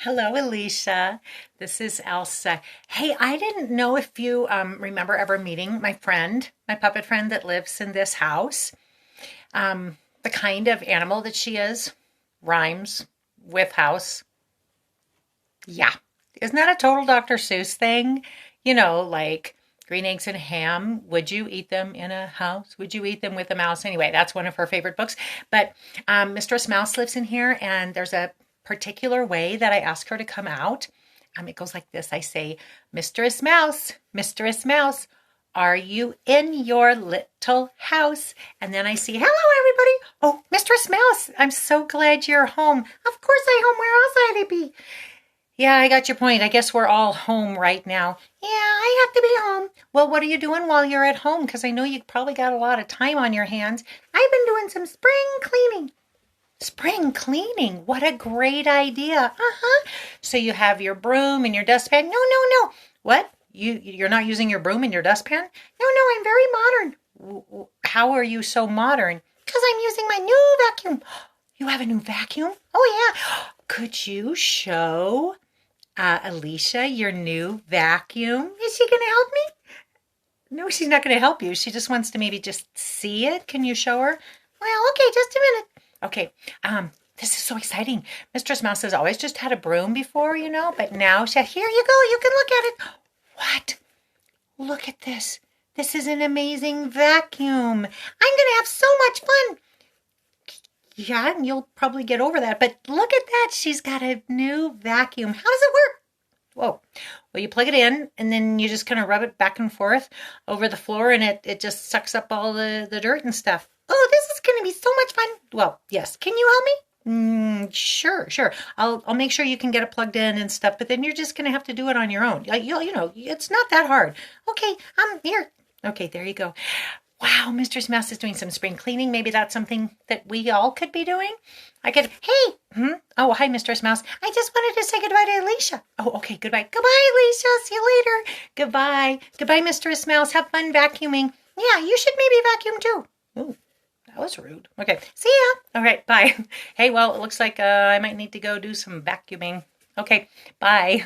Hello, Alicia. This is Elsa. Hey, I didn't know if you remember ever meeting my friend, my puppet friend that lives in this house. The kind of animal that she is rhymes with house. Yeah. Isn't that a total Dr. Seuss thing? Like green eggs and ham. Would you eat them in a house? Would you eat them with a mouse? Anyway, that's one of her favorite books. But Mistress Mouse lives in here, and there's a particular way that I ask her to come out. It goes like this. I say, Mistress Mouse, are you in your little house? And then I say, hello, everybody. Oh, Mistress Mouse, I'm so glad you're home. Of course I'm home. Where else would I be? Yeah, I got your point. I guess we're all home right now. Yeah, I have to be home. Well, what are you doing while you're at home? Because I know you probably got a lot of time on your hands. I've been doing some spring cleaning. Spring cleaning. What a great idea. Uh-huh. So you have your broom and your dustpan. No. What? You're not using your broom and your dustpan? No, I'm very modern. How are you so modern? Because I'm using my new vacuum. You have a new vacuum? Oh, yeah. Could you show Alicia your new vacuum? Is she going to help me? No, she's not going to help you. She just wants to maybe just see it. Can you show her? Well, okay, just a minute. Okay, this is so exciting. Mistress Mouse has always just had a broom before, but now she said, here you go, you can look at it. What? Look at this. This is an amazing vacuum. I'm going to have so much fun. Yeah, and you'll probably get over that. But look at that. She's got a new vacuum. How does it work? Whoa. Well, you plug it in, and then you just kind of rub it back and forth over the floor, and it just sucks up all the dirt and stuff. Oh, this is going to be so much fun. Well, yes. Can you help me? Sure. I'll make sure you can get it plugged in and stuff, but then you're just going to have to do it on your own. It's not that hard. Okay, here. Okay, there you go. Wow, Mistress Mouse is doing some spring cleaning. Maybe that's something that we all could be doing. Hey. Oh, hi, Mistress Mouse. I just wanted to say goodbye to Alicia. Oh, okay, goodbye. Goodbye, Alicia. See you later. Goodbye. Goodbye, Mistress Mouse. Have fun vacuuming. Yeah, you should maybe vacuum too. Ooh, that was rude. Okay, see ya. All right, bye. Hey, well, it looks like I might need to go do some vacuuming. Okay, bye.